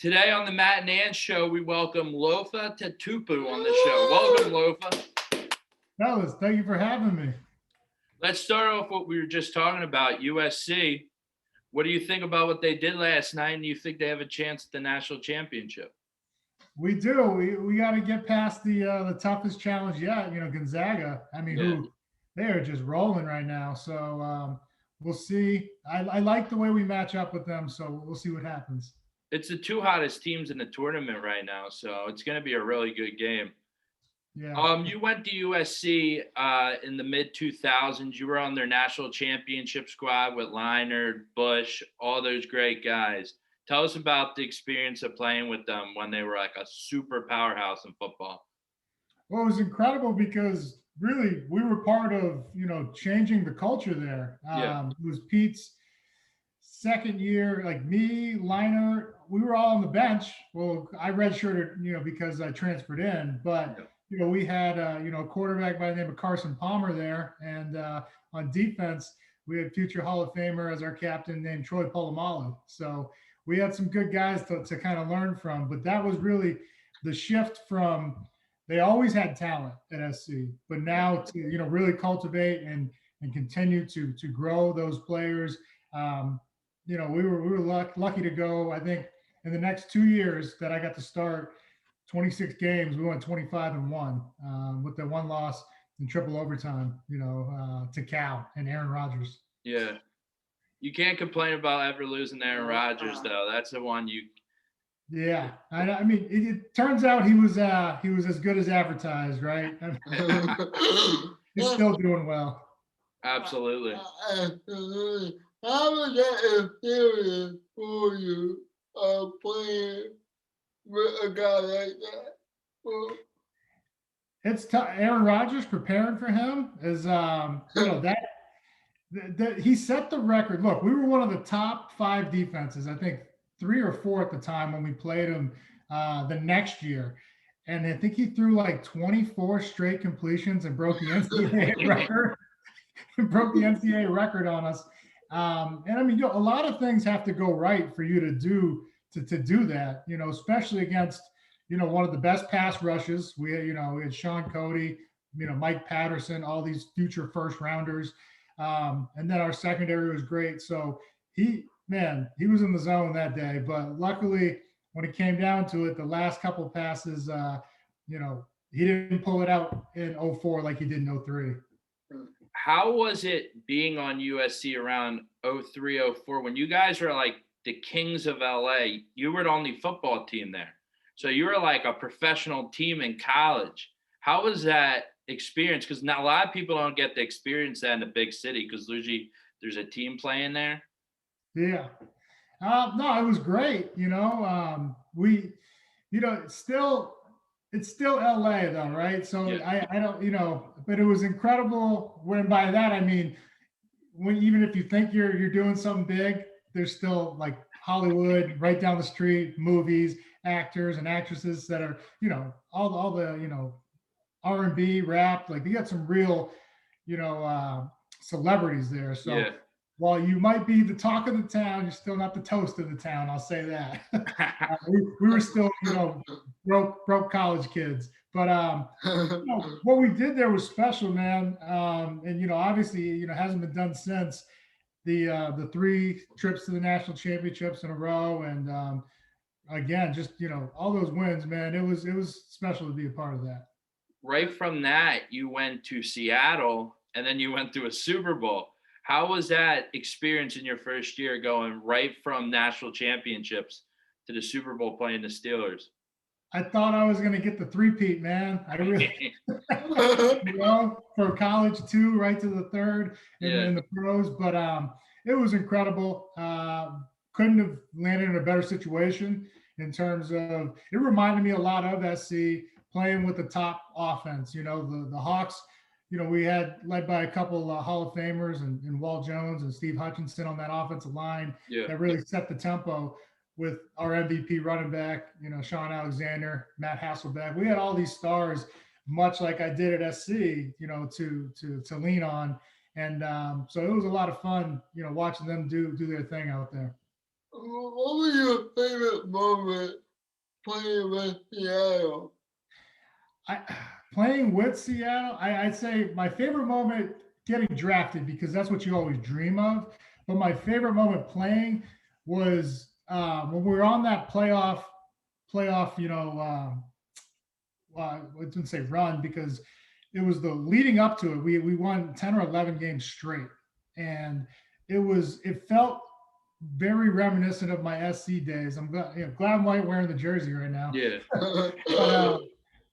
Today on the Matt and Ann Show, we welcome Lofa Tatupu on the show. Welcome, Lofa. Fellas, thank you for having me. Let's start off what we were just talking about, USC. What do you think about what they did last night, and do you think they have a chance at the national championship? We do. We got to get past the toughest challenge yet. Gonzaga. I mean, Yeah. they are just rolling right now. So we'll see. I like the way we match up with them. So we'll see what happens. It's the two hottest teams in the tournament right now, so it's going to be a really good game. Yeah. You went to USC in the mid 2000s. You were on their national championship squad with Leinart, Bush, all those great guys. Tell us about the experience of playing with them when they were like a super powerhouse in football. Well, it was incredible because really we were part of changing the culture there. Yeah. It was Pete's second year, like me, Leinart, we were all on the bench. Well, I redshirted, because I transferred in, but we had a quarterback by the name of Carson Palmer there, and on defense we had future Hall of Famer as our captain named Troy Polamalu. So we had some good guys to kind of learn from. But that was really the shift from they always had talent at SC, but now to really cultivate and continue to grow those players. We were lucky to go. I think in the next 2 years that I got to start 26 games, we went 25-1 with the one loss in triple overtime, to Cal and Aaron Rodgers. Yeah. You can't complain about ever losing Aaron Rodgers, though. That's the one you. Yeah, I mean, it turns out he was as good as advertised, right? He's still doing well. Absolutely. How was that experience for you playing with a guy like that? Well, It's tough. Aaron Rodgers preparing for him is that he set the record. Look, we were one of the top 5 defenses, I think 3 or 4 at the time when we played him the next year. And I think he threw like 24 straight completions and broke the NCAA record. Broke the NCAA record on us. And I mean, a lot of things have to go right for you to do that, especially against, one of the best pass rushes. We had Sean Cody, Mike Patterson, all these future first rounders. And then our secondary was great. So he was in the zone that day. But luckily, when it came down to it, the last couple of passes, he didn't pull it out in 04 like he did in 03. How was it being on USC around 03, 04 when you guys were like the kings of LA? You were the only football team there. So you were like a professional team in college. How was that experience? Because now a lot of people don't get to experience that in a big city because usually there's a team playing there. Yeah. No, it was great. It's still LA though, right? So yeah. I don't, but it was incredible. When by that, I mean, even if you think you're doing something big, there's still like Hollywood right down the street, movies, actors and actresses that are, all the, R&B, rap, like you got some real, celebrities there. So while you might be the talk of the town, you're still not the toast of the town. I'll say that. we were still, broke college kids. But what we did there was special, man. And obviously, hasn't been done since the 3 trips to the national championships in a row. And again, just all those wins, man. It was special to be a part of that. Right from that, you went to Seattle, and then you went to a Super Bowl. How was that experience in your first year going right from national championships to the Super Bowl playing the Steelers? I thought I was going to get the three-peat, man. I really, for college too, right to the third in the pros. But it was incredible. Couldn't have landed in a better situation in terms of, it reminded me a lot of SC playing with the top offense. The Hawks, we had led by a couple Hall of Famers and Walt Jones and Steve Hutchinson on that offensive line that really set the tempo with our MVP running back, Sean Alexander, Matt Hasselbeck. We had all these stars, much like I did at SC, to lean on. And so it was a lot of fun, watching them do their thing out there. What was your favorite moment playing with Seattle? Playing with Seattle, I'd say my favorite moment getting drafted because that's what you always dream of. But my favorite moment playing was when we were on that playoff, I wouldn't say run because it was the leading up to it. We won 10 or 11 games straight, and it felt very reminiscent of my SC days. I'm glad I'm wearing the jersey right now. Yeah. But,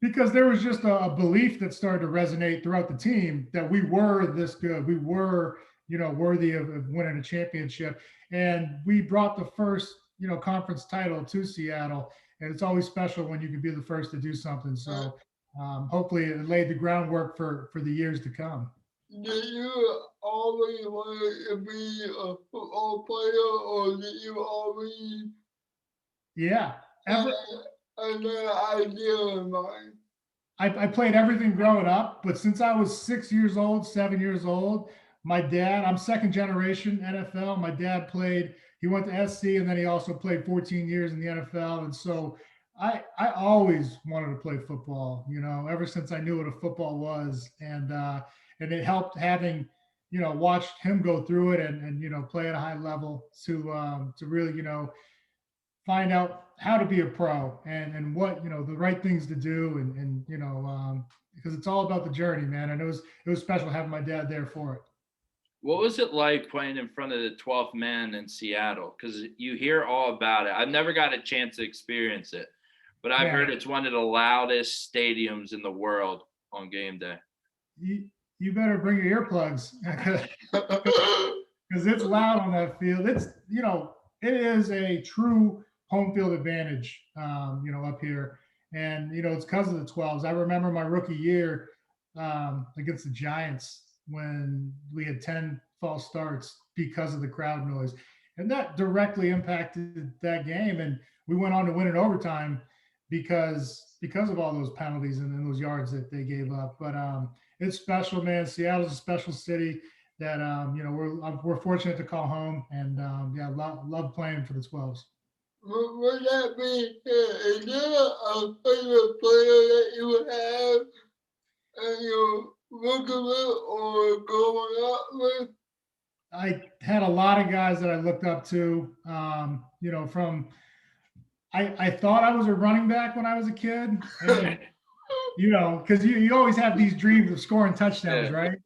because there was just a belief that started to resonate throughout the team that we were this good. We were, worthy of winning a championship. And we brought the first, conference title to Seattle. And it's always special when you can be the first to do something. So hopefully it laid the groundwork for the years to come. Did you always want to be a football player, or did you always Yeah. have an idea in mind? I played everything growing up, but since I was 6 years old, 7 years old, my dad, I'm second generation NFL. My dad he went to SC and then he also played 14 years in the NFL. And so I always wanted to play football, ever since I knew what a football was. And it helped having, watched him go through it and play at a high level to really, find out how to be a pro and what the right things to do and because it's all about the journey, man. And it was special having my dad there for it. What was it like playing in front of the 12th man in Seattle? Because you hear all about it. I've never got a chance to experience it, but I've heard it's one of the loudest stadiums in the world on game day. You better bring your earplugs because it's loud on that field. It is a true home field advantage, up here. And, it's because of the 12s. I remember my rookie year against the Giants when we had 10 false starts because of the crowd noise. And that directly impacted that game. And we went on to win in overtime because of all those penalties and those yards that they gave up. But it's special, man. Seattle's a special city that, we're fortunate to call home. And love playing for the 12s. Would that be, is there a favorite player that you have and you're looking with or going up with? I had a lot of guys that I looked up to, from I thought I was a running back when I was a kid, and, because you always have these dreams of scoring touchdowns, right?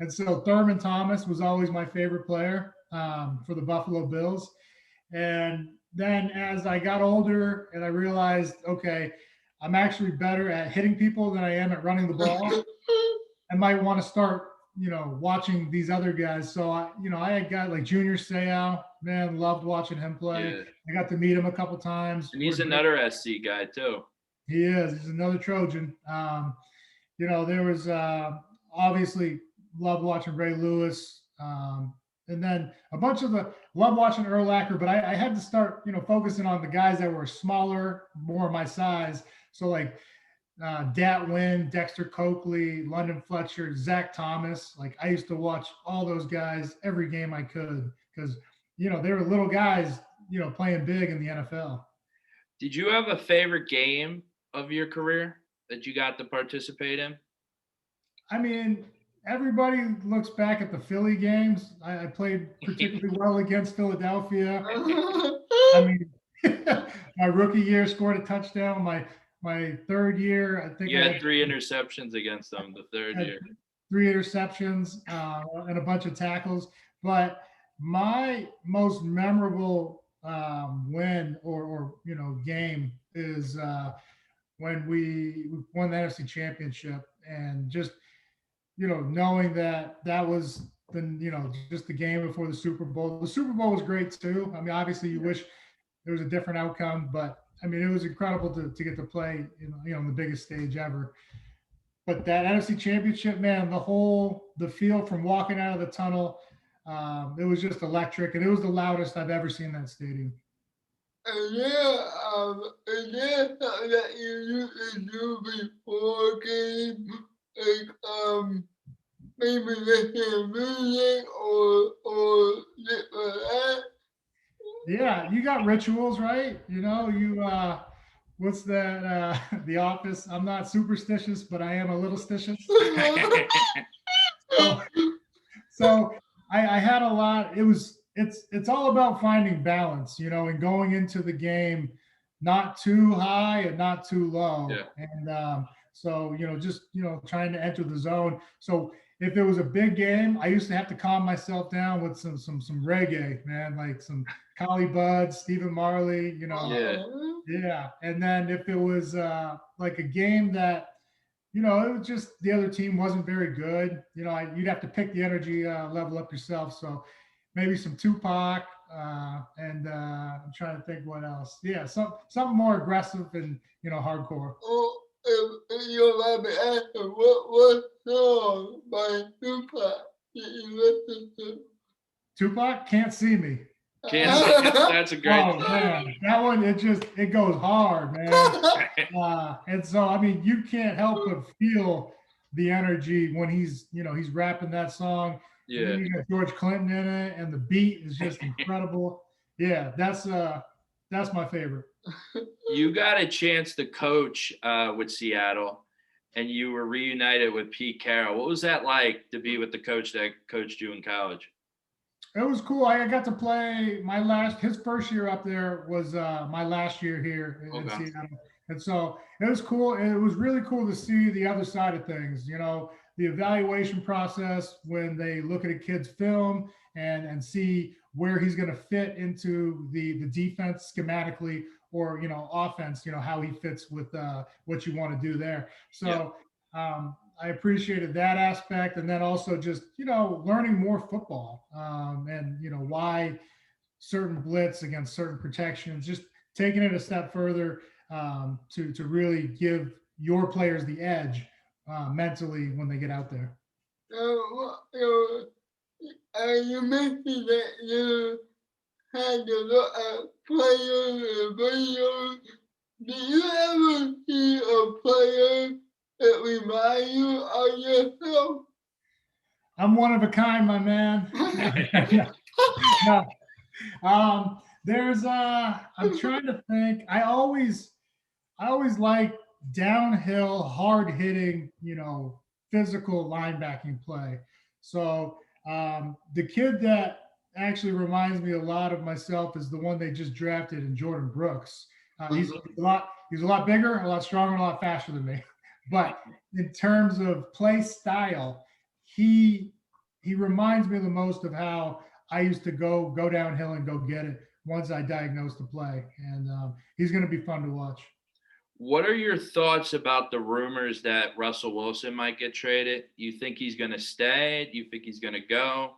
And so Thurman Thomas was always my favorite player for the Buffalo Bills. And then as I got older and I realized, okay, I'm actually better at hitting people than I am at running the ball. I might want to start, watching these other guys. So I had got like Junior Seau, man, loved watching him play. Yeah. I got to meet him a couple times. And he's another SC guy too. He is. He's another Trojan. There was obviously loved watching Ray Lewis. And then a bunch of love watching Urlacher, but I had to start, focusing on the guys that were smaller, more my size. So like Dat Wynn, Dexter Coakley, London Fletcher, Zach Thomas. Like I used to watch all those guys every game I could because, they were little guys, playing big in the NFL. Did you have a favorite game of your career that you got to participate in? I mean, everybody looks back at the Philly games. I played particularly well against Philadelphia. I mean, my rookie year scored a touchdown. My third year, I think you had 3 interceptions against them the third year. 3 interceptions and a bunch of tackles. But my most memorable win or game is when we won the NFC Championship, and just knowing that was just the game before the Super Bowl. The Super Bowl was great too. I mean, obviously you wish there was a different outcome, but I mean, it was incredible to get to play, on the biggest stage ever. But that NFC Championship, man, the feel from walking out of the tunnel, it was just electric, and it was the loudest I've ever seen that stadium. And is there something that you used to do before game, like maybe listen to music or shit like that? Yeah, you got rituals, right? What's that? The Office. I'm not superstitious, but I am a little stitious. So, so I had a lot. It's all about finding balance, and going into the game not too high and not too low. Yeah. And so just trying to enter the zone. So if it was a big game, I used to have to calm myself down with some reggae, man, like some Collie Buddz, Stephen Marley, Yeah. yeah. And then if it was like a game that it was just the other team wasn't very good. You'd have to pick the energy level up yourself. So maybe some Tupac, and I'm trying to think what else. Yeah, something more aggressive and hardcore. Oh, if you let me ask you, what song by Tupac did you listen to? Tupac, Can't See Me. Can't see it. That's a great Oh man, that one it goes hard, man. And so I mean, you can't help but feel the energy when he's rapping that song. And Yeah. then you got George Clinton in it, and the beat is just incredible. Yeah, that's my favorite. You got a chance to coach with Seattle, and you were reunited with Pete Carroll. What was that like to be with the coach that coached you in college? It was cool. I got to play his first year up there was my last year here in Okay. Seattle. And so it was cool. And it was really cool to see the other side of things, the evaluation process when they look at a kid's film and see where he's going to fit into the defense schematically or, offense, how he fits with what you want to do there. So, I appreciated that aspect, and then also just learning more football, and why certain blitz against certain protections, just taking it a step further, to really give your players the edge mentally when they get out there. You mentioned that you had to look at players and videos. Do you ever see a player that reminds you of yourself? I'm one of a kind, my man. No. There's I'm trying to think. I always like downhill, hard hitting, physical linebacking play. So the kid that actually reminds me a lot of myself is the one they just drafted in Jordan Brooks. He's a lot bigger, a lot stronger, a lot faster than me. But in terms of play style, he he reminds me the most of how I used to go downhill and go get it once I diagnosed the play, and he's going to be fun to watch. What are your thoughts about the rumors that Russell Wilson might get traded? You think he's going to stay? Do you think he's going to go?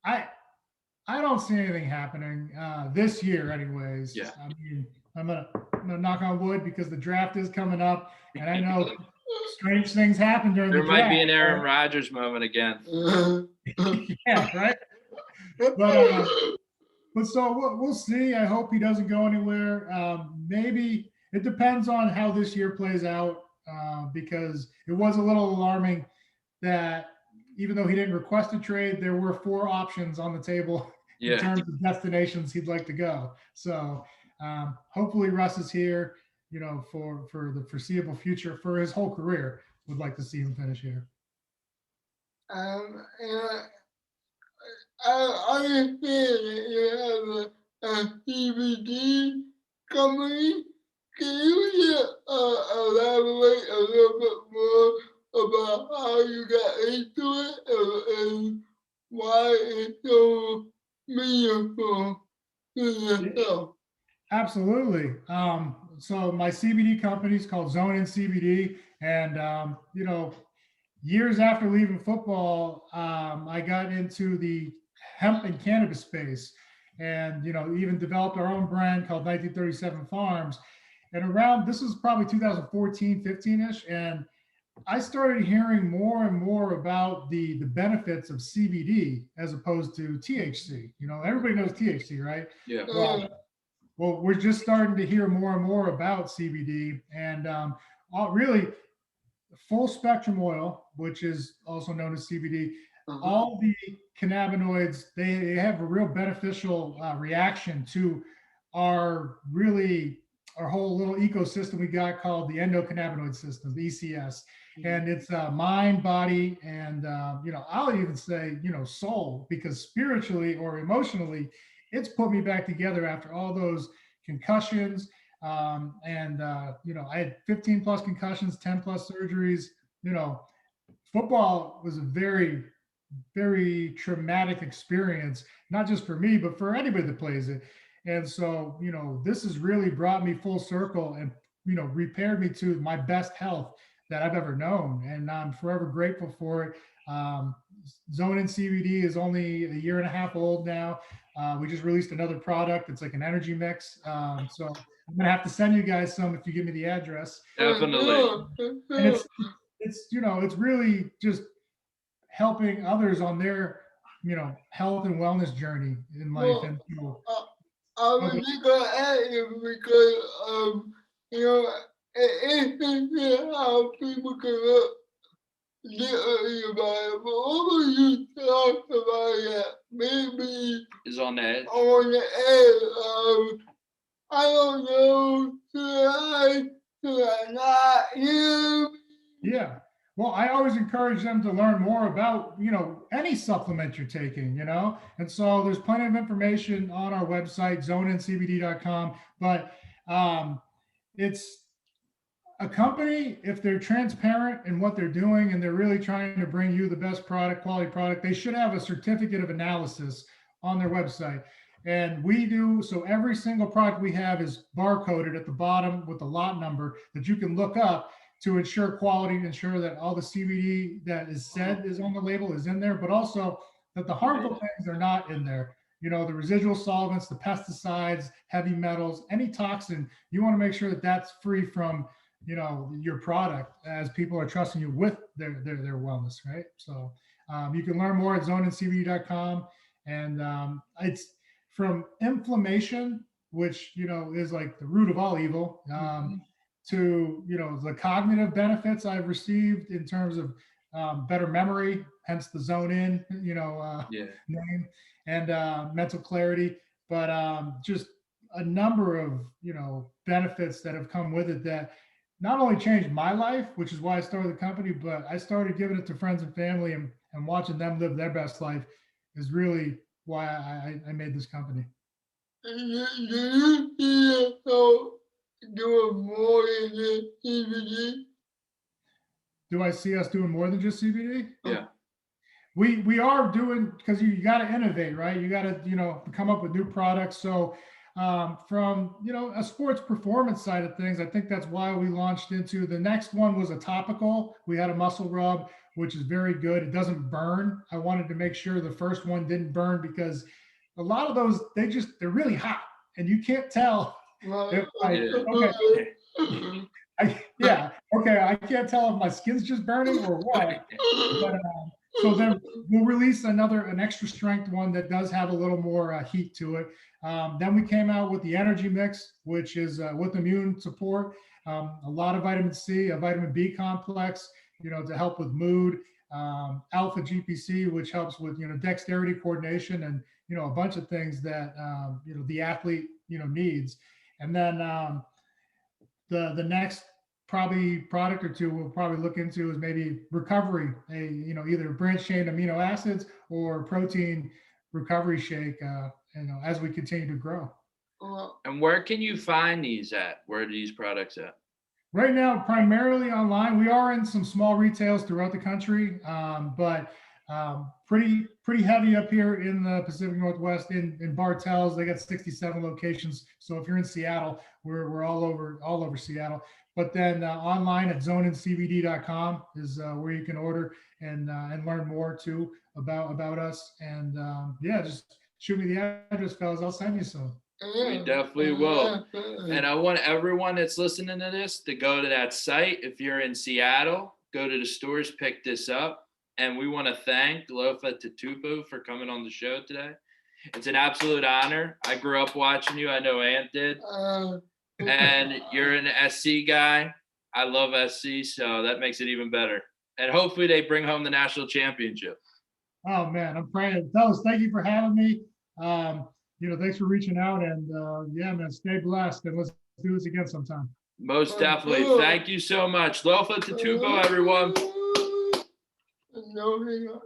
I I don't see anything happening this year, anyways. Yeah. I mean, I'm gonna knock on wood because the draft is coming up, and I know strange things happen during There the might draft. be an Aaron Rodgers moment again. Yeah, right. But so we'll see. I hope he doesn't go anywhere. Maybe it depends on how this year plays out, because it was a little alarming that even though he didn't request a trade, there were four options on the table in Yeah. terms of destinations he'd like to go. So hopefully Russ is here, for the foreseeable future, for his whole career. Would like to see him finish here. Yeah, I understand that you have a CBD company. Can you just elaborate a little bit more about how you got into it and why it's so meaningful to yourself? Absolutely. So my CBD company is called Zone and CBD, and years after leaving football, I got into the hemp and cannabis space, and even developed our own brand called 1937 Farms. And around this was probably 2014, 15ish, and I started hearing more and more about the benefits of CBD as opposed to THC. Everybody knows THC, right? Yeah. Well, we're just starting to hear more and more about CBD, and really full spectrum oil, which is also known as CBD. all the cannabinoids, they have a real beneficial reaction to our our whole little ecosystem we got called the endocannabinoid system, the ECS. And it's mind, body, and I'll even say soul, because spiritually or emotionally, it's put me back together after all those concussions. I had 15 plus concussions, 10 plus surgeries. Football was a very, very traumatic experience, not just for me, but for anybody that plays it. And so, this has really brought me full circle and, repaired me to my best health that I've ever known. And I'm forever grateful for it. Zone and CBD is only a year and a half old now. We just released another product. It's like an energy mix. So I'm gonna have to send you guys some if you give me the address. Definitely. And it's really just helping others on their health and wellness journey in life. And I was just gonna ask you because it's interesting how people can look differently about it. But what would you talk about that maybe Is on the edge. on the edge? I don't know. Should I not hear? Yeah. Well, I always encourage them to learn more about, any supplement you're taking, and so there's plenty of information on our website, zoneandcbd.com. But it's a company, if they're transparent in what they're doing and they're really trying to bring you the best product, quality product, they should have a certificate of analysis on their website. And we do, so every single product we have is barcoded at the bottom with the lot number that you can look up to ensure quality, ensure that all the CBD that is said is on the label is in there, but also that the harmful things are not in there. The residual solvents, the pesticides, heavy metals, any toxin, you want to make sure that that's free from, your product, as people are trusting you with their wellness, right? So you can learn more at zoneandcbd.com. And it's from inflammation, which, is like the root of all evil, to the cognitive benefits I've received in terms of better memory, hence the zone in name, and mental clarity, but just a number of benefits that have come with it that not only changed my life, which is why I started the company, but I started giving it to friends and family, and watching them live their best life is really why I made this company. Do you see yourself doing more than just CBD? Do I see us doing more than just CBD? Yeah. We are doing, because you got to innovate, right? You got to come up with new products. So from a sports performance side of things, I think that's why we launched into the next one was a topical. We had a muscle rub, which is very good. It doesn't burn. I wanted to make sure the first one didn't burn, because a lot of those, they're really hot and you can't tell. I can't tell if my skin's just burning or what. But, so then we'll release an extra strength one that does have a little more heat to it. Then we came out with the energy mix, which is with immune support, a lot of vitamin C, a vitamin B complex, to help with mood, alpha GPC, which helps with, dexterity, coordination, and, a bunch of things that, the athlete, needs. And then the next probably product or two we'll probably look into is maybe recovery, either branched chain amino acids or protein recovery shake, as we continue to grow. And where can you find these at? Where are these products at? Right now, primarily online. We are in some small retails throughout the country, but pretty heavy up here in the Pacific Northwest in Bartels. They got 67 locations. So if you're in Seattle, we're all over Seattle. But then online at zoneandcbd.com is where you can order and learn more too about us. And just shoot me the address, fellas. I'll send you some. We definitely will. And I want everyone that's listening to this to go to that site. If you're in Seattle, go to the stores, pick this up. And we want to thank Lofa Tatupu for coming on the show today. It's an absolute honor. I grew up watching you. I know Ant did. And you're an SC guy. I love SC, so that makes it even better. And hopefully they bring home the national championship. Oh man, I'm praying. Fellas, thank you for having me. Thanks for reaching out, and yeah, man, stay blessed, and let's do this again sometime. Most definitely. Thank you so much. Lofa Tatupu, everyone. No, hang on.